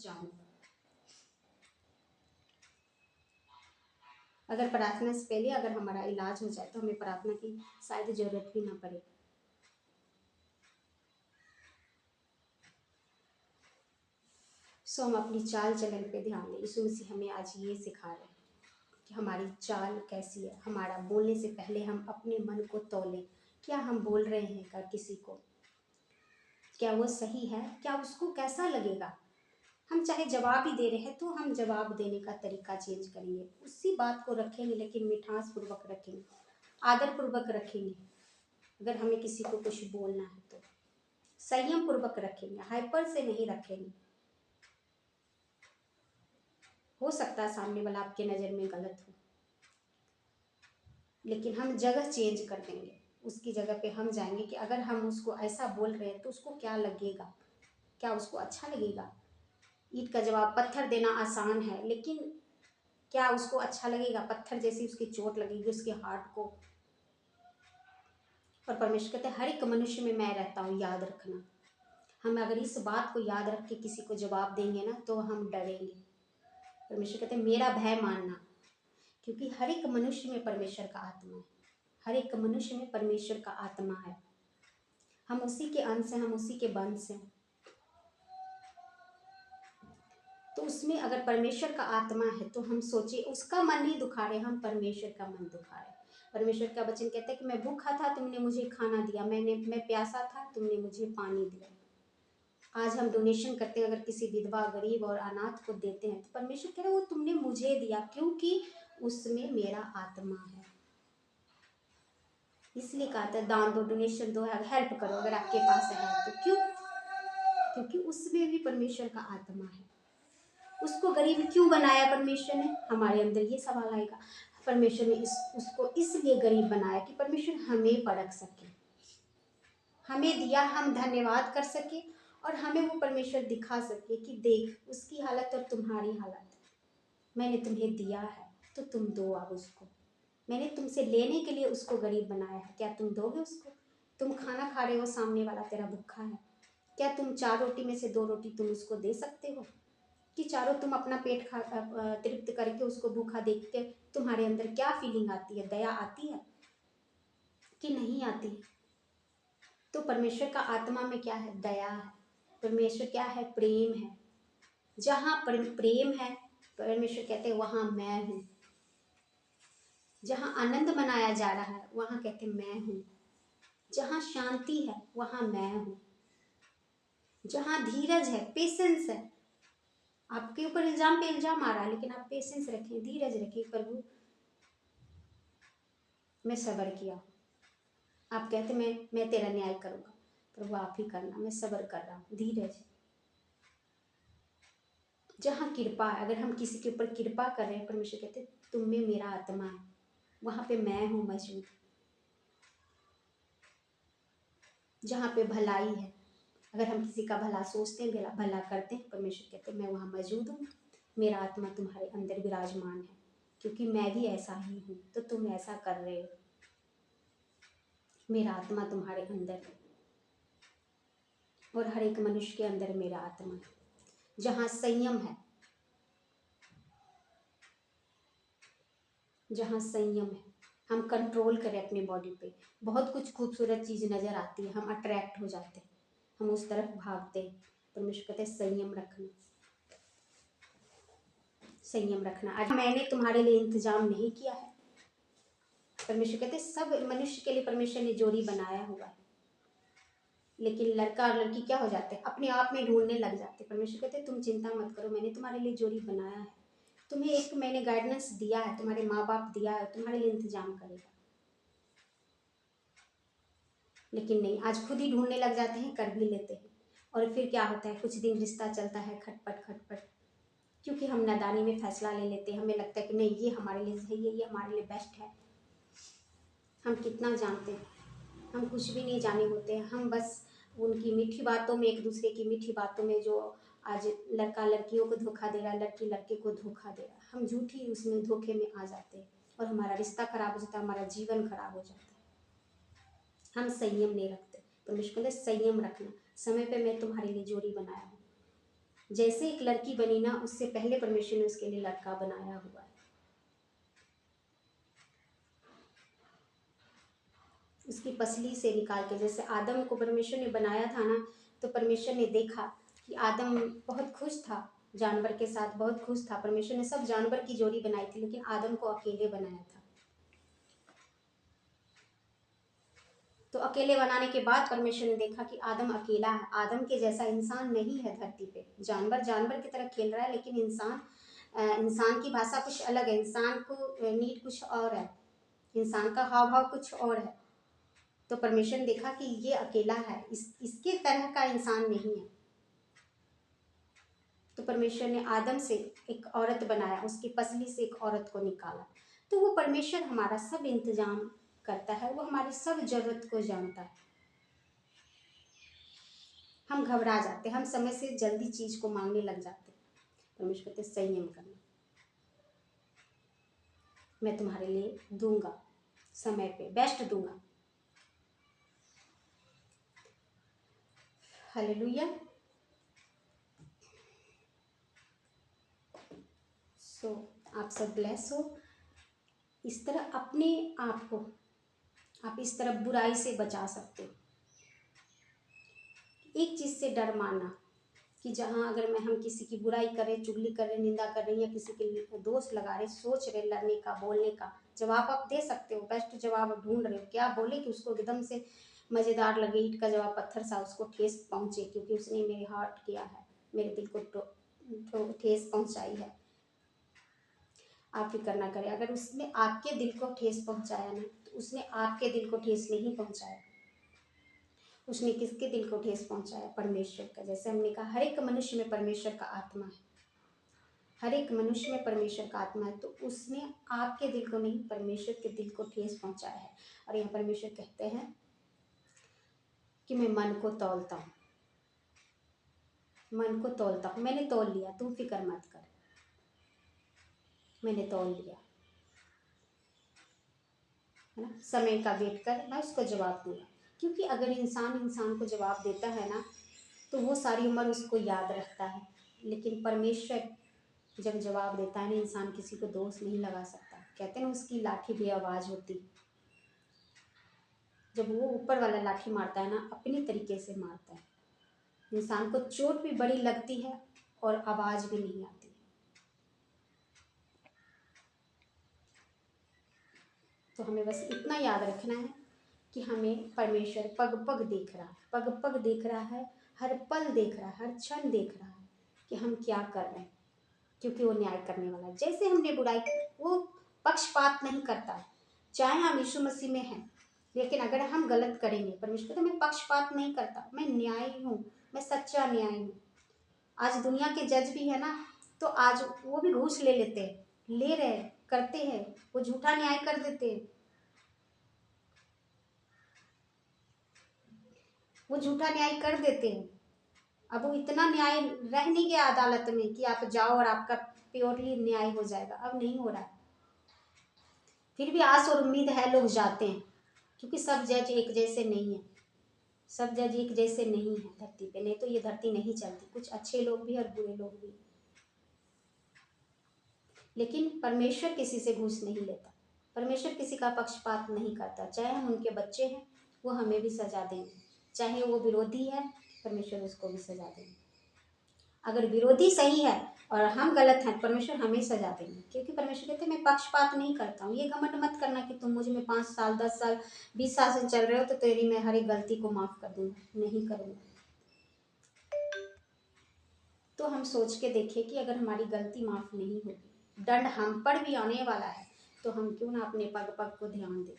जाऊं। अगर प्रार्थना से पहले अगर हमारा इलाज हो जाए तो हमें प्रार्थना की शायद जरूरत भी ना पड़े। सो हम अपनी चाल चलन पे ध्यान दें। यीशु मसीह हमें आज ये सिखा रहे हैं कि हमारी चाल कैसी है। हमारा बोलने से पहले हम अपने मन को तौलें। क्या हम बोल रहे हैं का किसी को, क्या वो सही है, क्या उसको कैसा लगेगा। हम चाहे जवाब ही दे रहे हैं तो हम जवाब देने का तरीका चेंज करेंगे, उसी बात को रखेंगे लेकिन मिठास पूर्वक रखेंगे, आदर पूर्वक रखेंगे। अगर हमें किसी को कुछ बोलना है तो संयम पूर्वक रखेंगे, हाइपर से नहीं रखेंगे। हो सकता है सामने वाला आपके नज़र में गलत हो, लेकिन हम जगह चेंज कर देंगे। उसकी जगह पे हम जाएंगे कि अगर हम उसको ऐसा बोल रहे हैं तो उसको क्या लगेगा, क्या उसको अच्छा लगेगा। ईंट का जवाब पत्थर देना आसान है, लेकिन क्या उसको अच्छा लगेगा। पत्थर जैसी उसकी चोट लगेगी उसके हार्ट को। और परमेश्वर कहते हैं हर एक मनुष्य में मैं रहता हूँ, याद रखना। हम अगर इस बात को याद रख के किसी को जवाब देंगे ना तो हम डरेंगे। परमेश्वर कहते हैं मेरा भय मानना, क्योंकि हर एक मनुष्य में परमेश्वर का आत्मा है। हर एक मनुष्य में परमेश्वर का आत्मा है। हम उसी के अंश हैं, हम उसी के वंश हैं। तो उसमें अगर परमेश्वर का आत्मा है तो हम सोचे उसका मन नहीं दुखा रहे, हम परमेश्वर का मन दुखा रहे। परमेश्वर का वचन कहता है कि मैं भूखा था तुमने मुझे खाना दिया, मैं प्यासा था तुमने मुझे पानी दिया। आज हम डोनेशन करते हैं, अगर किसी विधवा गरीब और अनाथ को देते हैं तो परमेश्वर कह रहे वो तुमने मुझे दिया, क्योंकि उसमें मेरा आत्मा है। इसलिए कहा था दान दो, डोनेशन दो, हेल्प करो अगर आपके पास है तो। क्यों? क्योंकि उसमें भी परमेश्वर का आत्मा है। उसको गरीब क्यों बनाया परमेश्वर ने? हमारे अंदर ये सवाल आएगा, परमेश्वर ने उसको इसलिए गरीब बनाया कि परमेश्वर हमें परख सके, हमें दिया, हम धन्यवाद कर सके और हमें वो परमेश्वर दिखा सके कि देख उसकी हालत और तुम्हारी हालत, मैंने तुम्हें दिया है तो तुम दो अब उसको। मैंने तुमसे लेने के लिए उसको गरीब बनाया है, क्या तुम दोगे उसको? तुम खाना खा रहे हो, सामने वाला तेरा भूखा है, क्या तुम 4 रोटी में से 2 रोटी तुम उसको दे सकते हो? कि चारों तुम अपना पेट खा तृप्त करके उसको भूखा देख के तुम्हारे अंदर क्या फीलिंग आती है? दया आती है कि नहीं आती? तो परमेश्वर का आत्मा में क्या है? दया है। परमेश्वर क्या है? प्रेम है। जहाँ प्रेम है परमेश्वर कहते हैं वहाँ मैं हूँ। जहाँ आनंद मनाया जा रहा है वहाँ कहते हैं मैं हूँ। जहाँ शांति है वहाँ मैं हूँ। जहाँ धीरज है, पेशेंस है, आपके ऊपर इल्जाम पे इल्जाम आ रहा है लेकिन आप पेशेंस रखें, धीरज रखें। प्रभु मैं सब्र किया, आप कहते मैं तेरा न्याय करूंगा, प्रभु आप ही करना, मैं सब्र कर रहा हूँ, धीरज। जहाँ कृपा है, अगर हम किसी के ऊपर कृपा कर रहे हैं परमेश्वर कहते तुम में मेरा आत्मा है, वहाँ पे मैं हूँ मौजूद। जहाँ पे भलाई है, अगर हम किसी का भला सोचते हैं, भला करते हैं, परमेश्वर कहते मैं वहाँ मौजूद हूँ, मेरा आत्मा तुम्हारे अंदर विराजमान है, क्योंकि मैं भी ऐसा ही हूँ तो तुम ऐसा कर रहे हो। मेरा आत्मा तुम्हारे अंदर है और हर एक मनुष्य के अंदर मेरा आत्मा है। जहाँ संयम है, जहाँ संयम है, हम कंट्रोल करें अपनी बॉडी पे, बहुत कुछ खूबसूरत चीज़ नज़र आती है, हम अट्रैक्ट हो जाते हैं, हम उस तरफ भागते हैं। परमेश्वर कहते हैं संयम रखना, संयम रखना। आज मैंने तुम्हारे लिए इंतजाम नहीं किया है। परमेश्वर कहते हैं सब मनुष्य के लिए परमेश्वर ने जोड़ी बनाया हुआ है, लेकिन लड़का और लड़की क्या हो जाते हैं? अपने आप में ढूंढने लग जाते हैं। परमेश्वर कहते हैं तुम चिंता मत करो, मैंने तुम्हारे लिए जोड़ी बनाया है, तुम्हें एक मैंने गाइडेंस दिया है, तुम्हारे माँ बाप दिया है, तुम्हारे लिए इंतजाम करेगा। लेकिन नहीं, आज खुद ही ढूंढने लग जाते हैं, कर भी लेते हैं, और फिर क्या होता है? कुछ दिन रिश्ता चलता है खटपट खटपट, क्योंकि हम नादानी में फैसला ले लेते हैं। हमें लगता है कि नहीं ये हमारे लिए सही है, ये हमारे लिए बेस्ट है। हम कितना जानते हैं? हम कुछ भी नहीं जाने होते हैं। हम बस उनकी मीठी बातों में, एक दूसरे की मीठी बातों में, जो आज लड़का लड़कियों को धोखा दे रहा है, लड़की लड़के को धोखा दे रहा है, हम झूठी उसमें धोखे में आ जाते हैं और हमारा रिश्ता खराब हो जाता है, हमारा जीवन खराब हो जाता है। हम संयम नहीं रखते। परमेश्वर कहते संयम रखना, समय पे मैं तुम्हारे लिए जोड़ी बनाया हूँ। जैसे एक लड़की बनी ना, उससे पहले परमेश्वर ने उसके लिए लड़का बनाया हुआ है। उसकी पसली से निकाल के, जैसे आदम को परमेश्वर ने बनाया था ना, तो परमेश्वर ने देखा कि आदम बहुत खुश था, जानवर के साथ बहुत खुश था। परमेश्वर ने सब जानवर की जोड़ी बनाई थी, लेकिन आदम को अकेले बनाया था। तो अकेले बनाने के बाद परमेश्वर ने देखा कि आदम अकेला है, आदम के जैसा इंसान नहीं है धरती पे। जानवर जानवर की तरह खेल रहा है, लेकिन इंसान की भाषा कुछ अलग है, इंसान को नीड कुछ और है, इंसान का हाव भाव कुछ और है। तो परमेश्वर ने देखा कि ये अकेला है, इसके तरह का इंसान नहीं है। तो परमेश्वर ने आदम से एक औरत बनाया, उसकी पसली से एक औरत को निकाला। तो वो परमेश्वर हमारा सब इंतजाम करता है, वो हमारी सब जरूरत को जानता है। हम घबरा जाते हैं, हम समय से जल्दी चीज को मांगने लग जाते हैं। परमेश्वर कहते संयम करना, मैं तुम्हारे लिए दूंगा, समय पे बेस्ट दूंगा। हालेलुया। सो आप सब ब्लेस हो। इस तरह अपने आप को आप इस तरह बुराई से बचा सकते हो। एक चीज से डर मानना कि जहाँ अगर हम किसी की बुराई करें, चुगली करें, निंदा कर रहे हैं, या किसी के दोष लगा रहे, सोच रहे लड़ने का, बोलने का, जवाब आप दे सकते हो, बेस्ट जवाब आप ढूंढ रहे हो, क्या बोले कि उसको एकदम से मज़ेदार लगे, ईंट का जवाब पत्थर सा उसको ठेस पहुँचे, क्योंकि उसने मेरे हार्ट किया है, मेरे दिल को ठेस पहुँचाई है। आप फिक्र ना करें, अगर उसने आपके दिल को ठेस पहुँचाया ना, तो उसने आपके दिल को ठेस नहीं पहुँचाया। उसने किसके दिल को ठेस पहुंचाया? परमेश्वर का। जैसे हमने कहा, हर एक मनुष्य में परमेश्वर का आत्मा है, हर एक मनुष्य में परमेश्वर का आत्मा है। तो उसने आपके दिल को नहीं, परमेश्वर के दिल को ठेस पहुंचाया है। और यहाँ परमेश्वर कहते हैं कि मैं मन को तौलता हूँ, मन को तौलता हूँ, मैंने तौल लिया, तुम फिक्र मत कर, मैंने तौल लिया, है ना। समय का वेट कर, मैं उसको जवाब दूंगा। क्योंकि अगर इंसान को जवाब देता है ना, तो वो सारी उम्र उसको याद रखता है। लेकिन परमेश्वर जब जवाब देता है ना, इंसान किसी को दोष नहीं लगा सकता। कहते हैं ना, उसकी लाठी भी आवाज़ होती। जब वो ऊपर वाला लाठी मारता है ना, अपनी तरीके से मारता है, इंसान को चोट भी बड़ी लगती है और आवाज़ भी नहीं आती। तो हमें बस इतना याद रखना है कि हमें परमेश्वर पग पग देख रहा है, पग पग देख रहा है, हर पल देख रहा है, हर क्षण देख रहा है कि हम क्या कर रहे हैं, क्योंकि वो न्याय करने वाला है। जैसे हमने बुराई की, वो पक्षपात नहीं करता है। चाहे हम यीशु मसीह में हैं, लेकिन अगर हम गलत करेंगे, परमेश्वर तो मैं पक्षपात नहीं करता, मैं न्यायी हूँ, मैं सच्चा न्यायी हूँ। आज दुनिया के जज भी है ना, तो आज वो भी घूस ले लेते हैं, ले रहे करते हैं, वो झूठा न्याय कर देते हैं, वो झूठा न्याय कर देते हैं। अब वो इतना न्याय रह नहीं गया अदालत में कि आप जाओ और आपका प्योरली न्याय हो जाएगा, अब नहीं हो रहा है। फिर भी आस और उम्मीद है, लोग जाते हैं, क्योंकि सब जज एक जैसे नहीं है, सब जज एक जैसे नहीं है धरती पे, नहीं तो ये धरती नहीं चलती। कुछ अच्छे लोग भी और बुरे लोग भी, लेकिन परमेश्वर किसी से घूस नहीं लेता, परमेश्वर किसी का पक्षपात नहीं करता। चाहे हम उनके बच्चे हैं, वो हमें भी सजा देंगे, चाहे वो विरोधी है, परमेश्वर उसको भी सजा देंगे। अगर विरोधी सही है और हम गलत हैं, परमेश्वर हमें सजा देंगे, क्योंकि परमेश्वर कहते हैं मैं पक्षपात नहीं करता हूँ। ये घमंड मत करना कि तुम मुझे में 5 साल 10 साल 20 साल से चल रहे हो, तो तेरी मैं हर एक गलती को माफ़ कर दूंगा, नहीं करूँगा। तो हम सोच के देखें कि अगर हमारी गलती माफ़ नहीं होगी, दंड हम पर भी आने वाला है, तो हम क्यों ना अपने पग पग को ध्यान दें,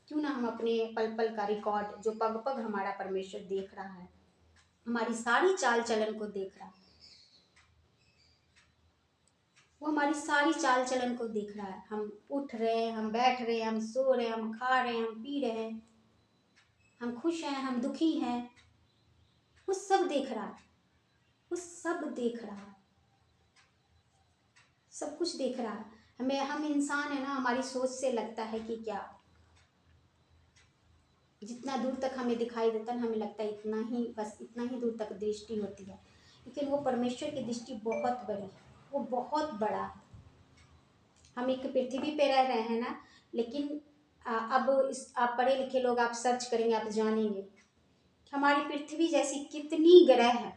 क्यों ना हम अपने पल पल का रिकॉर्ड, जो पग पग हमारा परमेश्वर देख रहा है, हमारी सारी चाल चलन को देख रहा है, वो हमारी सारी चाल चलन को देख रहा है। हम उठ रहे हैं, हम बैठ रहे हैं, हम सो रहे हैं, हम खा रहे हैं, हम पी रहे हैं, हम खुश हैं, हम दुखी हैं, वो सब देख रहा है, वो सब देख रहा है, सब कुछ देख रहा है। हम इंसान है ना, हमारी सोच से लगता है कि क्या, जितना दूर तक हमें दिखाई देता है, हमें लगता है इतना ही, बस इतना ही दूर तक दृष्टि होती है। लेकिन वो परमेश्वर की दृष्टि बहुत बड़ी है, वो बहुत बड़ा है। हम एक पृथ्वी पे रह रहे हैं ना, लेकिन अब आप पढ़े लिखे लोग, आप सर्च करेंगे, आप जानेंगे कि हमारी पृथ्वी जैसी कितनी ग्रह है,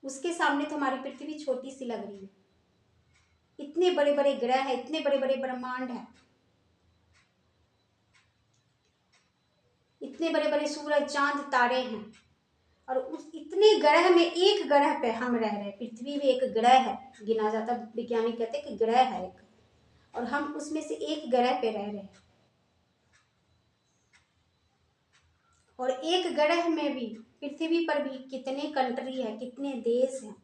उसके सामने तो हमारी पृथ्वी छोटी सी लग रही है। इतने बड़े बड़े ग्रह हैं, इतने बड़े बड़े ब्रह्मांड हैं, इतने बड़े बड़े सूरज चांद तारे हैं, और उस इतने ग्रह में एक ग्रह पे हम रह रहे हैं। पृथ्वी भी एक ग्रह है, गिना जाता, वैज्ञानिक कहते हैं कि ग्रह है एक, और हम उसमें से एक ग्रह पे रह रहे हैं। और एक ग्रह में भी, पृथ्वी पर भी कितने कंट्री है, कितने देश हैं।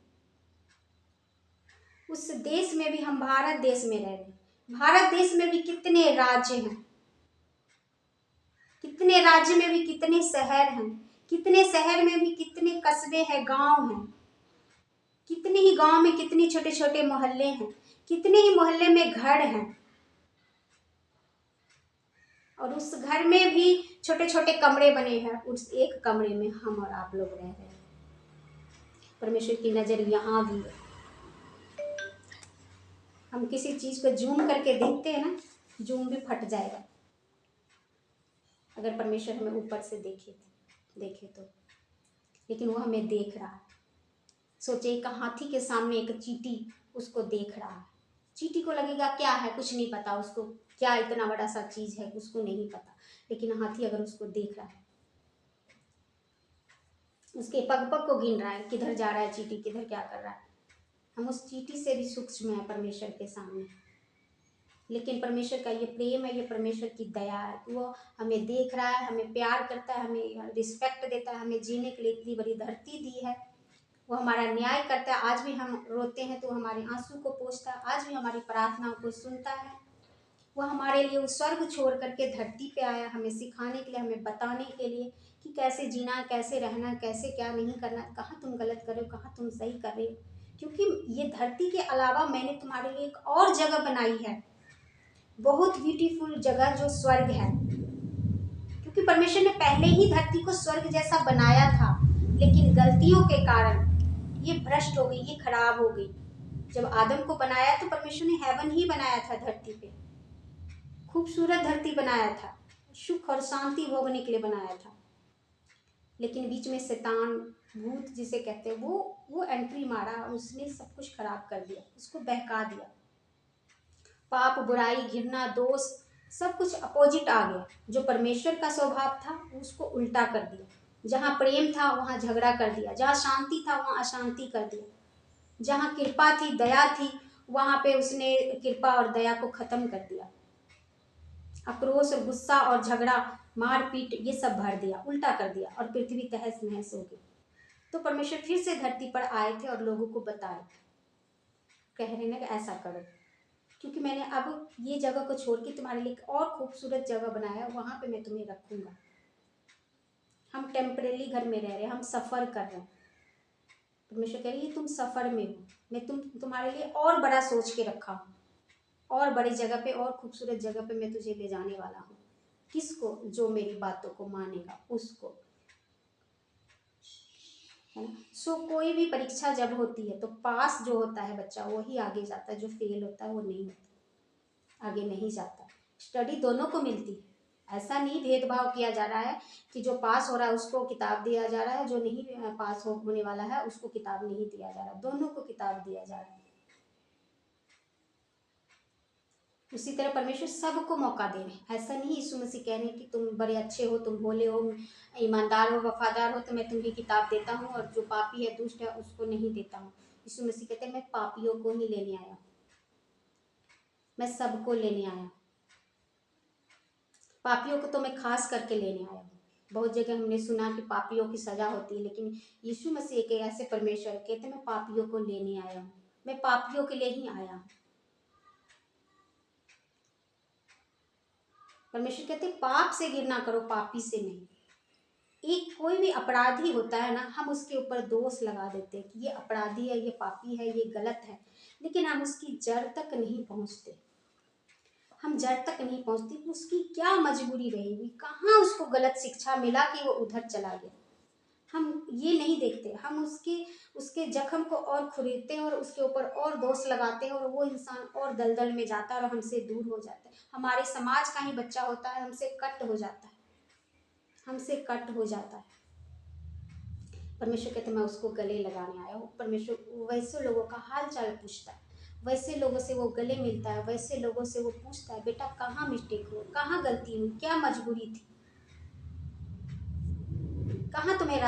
उस देश में भी हम भारत देश में रह रहे हैं। भारत देश में भी कितने राज्य हैं, कितने राज्य में भी कितने शहर हैं, कितने शहर में भी कितने कस्बे हैं, गांव हैं, कितने ही गांव में कितने छोटे छोटे मोहल्ले हैं, कितने ही मोहल्ले में घर हैं, और उस घर में भी छोटे छोटे कमरे बने हैं। उस एक कमरे में हम और आप लोग रह रहे हैं। परमेश्वर की नजर यहाँ भी है। हम किसी चीज को जूम करके देखते हैं ना, जूम भी फट जाएगा अगर परमेश्वर हमें ऊपर से देखे तो, लेकिन वो हमें देख रहा है। सोचे एक हाथी के सामने एक चींटी उसको देख रहा है। चींटी को लगेगा क्या है, कुछ नहीं पता उसको, क्या इतना बड़ा सा चीज है, उसको नहीं पता। लेकिन हाथी अगर उसको देख रहा है, उसके पग पग को गिन रहा है, किधर जा रहा है चींटी, किधर क्या कर रहा है। हम उस चींटी से भी सूक्ष्म है परमेश्वर के सामने। लेकिन परमेश्वर का ये प्रेम है, ये परमेश्वर की दया है, वो हमें देख रहा है, हमें प्यार करता है, हमें रिस्पेक्ट देता है, हमें जीने के लिए इतनी बड़ी धरती दी है। वो हमारा न्याय करता है। आज भी हम रोते हैं तो हमारे आंसू को पोंछता है, आज भी हमारी प्रार्थनाओं को सुनता है। वो हमारे लिए उस स्वर्ग छोड़ करके धरती पे आया, हमें सिखाने के लिए, हमें बताने के लिए कि कैसे जीना, कैसे रहना, कैसे क्या नहीं करना, कहाँ तुम गलत कर रहे हो, कहाँ तुम सही कर रहे हो। क्योंकि ये धरती के अलावा मैंने तुम्हारे लिए एक और जगह बनाई है, बहुत ब्यूटीफुल जगह, जो स्वर्ग है। क्योंकि परमेश्वर ने पहले ही धरती को स्वर्ग जैसा बनाया था, लेकिन गलतियों के कारण ये भ्रष्ट हो गई, ये खराब हो गई। जब आदम को बनाया तो परमेश्वर ने हेवन ही बनाया था, धरती पे खूबसूरत धरती बनाया था, सुख और शांति भोगने के लिए बनाया था। लेकिन बीच में शैतान, भूत जिसे कहते हैं, वो एंट्री मारा, उसने सब कुछ खराब कर दिया, उसको बहका दिया। पाप, बुराई, घृणा, दोष, सब कुछ अपोजिट आ गया। जो परमेश्वर का स्वभाव था उसको उल्टा कर दिया। जहाँ प्रेम था वहाँ झगड़ा कर दिया, जहाँ शांति था वहाँ अशांति कर दिया, जहाँ कृपा थी, दया थी, वहाँ पे उसने कृपा और दया को खत्म कर दिया। आक्रोश और गुस्सा और झगड़ा, मारपीट, ये सब भर दिया, उल्टा कर दिया, और पृथ्वी तहस नहस हो गई। तो परमेश्वर फिर से धरती पर आए थे और लोगों को बताए, कह रहे ना कि ऐसा करो, क्योंकि मैंने अब ये जगह को छोड़ के तुम्हारे लिए एक और खूबसूरत जगह बनाया, वहां पे मैं तुम्हें रखूंगा। हम टेम्परेरी घर में रह रहे हैं, हम सफर कर रहे हैं। परमेश्वर कह रही है तुम सफर में हो, मैं तुम्हारे लिए और बड़ा सोच के रखा हूँ, और बड़ी जगह पे और खूबसूरत जगह पे मैं तुझे ले जाने वाला हूँ। किसको? जो मेरी बातों को मानेगा उसको, है ना। सो कोई भी परीक्षा जब होती है तो पास जो होता है बच्चा वही आगे जाता है, जो फेल होता है वो नहीं होता, आगे नहीं जाता। स्टडी दोनों को मिलती है, ऐसा नहीं भेदभाव किया जा रहा है कि जो पास हो रहा है उसको किताब दिया जा रहा है, जो नहीं पास होने वाला है उसको किताब नहीं दिया जा रहा, दोनों को किताब दिया जा रहा है। उसी तरह परमेश्वर सबको मौका दे रहे हैं। ऐसा नहीं यीशु मसीह कह रहे हैं कि तुम बड़े अच्छे हो, तुम भोले हो, ईमानदार हो, वफादार हो तो मैं तुम्हें किताब देता हूँ, और जो पापी है, दुष्ट है, उसको नहीं देता हूँ। यीशु मसीह कहते हैं मैं पापियों को ही लेने आया, मैं सबको लेने आया, पापियों को तो मैं खास करके लेने आया हूँ। बहुत जगह हमने सुना कि पापियों की सजा होती है, लेकिन यीशु मसीह के ऐसे परमेश्वर कहते मैं पापियों को लेने आया हूँ, मैं पापियों के लिए ही आया हूँ। परमेश्वर कहते पाप से घृणा करो, पापी से नहीं। एक कोई भी अपराधी होता है ना, हम उसके ऊपर दोष लगा देते हैं कि ये अपराधी है, ये पापी है, ये गलत है, लेकिन हम उसकी जड़ तक नहीं पहुंचते। हम जड़ तक नहीं पहुंचते उसकी क्या मजबूरी रहेगी, कहाँ उसको गलत शिक्षा मिला कि वो उधर चला गया। हम ये नहीं देखते, हम उसके जख्म को और खुरीदते हैं और उसके ऊपर और दोष लगाते हैं और वो इंसान और दलदल में जाता है और हमसे दूर हो जाता है। हमारे समाज का ही बच्चा होता है, हमसे कट हो जाता है, हमसे कट हो जाता है। परमेश्वर कहते मैं उसको गले लगाने आया हूँ। परमेश्वर वैसे लोगों का हाल चाल पूछता है, वैसे लोगों से वो गले मिलता है, वैसे लोगों से वो पूछता है बेटा कहाँ मिस्टेक हुई, कहाँ गलती हुई, क्या मजबूरी थी, कहाँ तुम्हें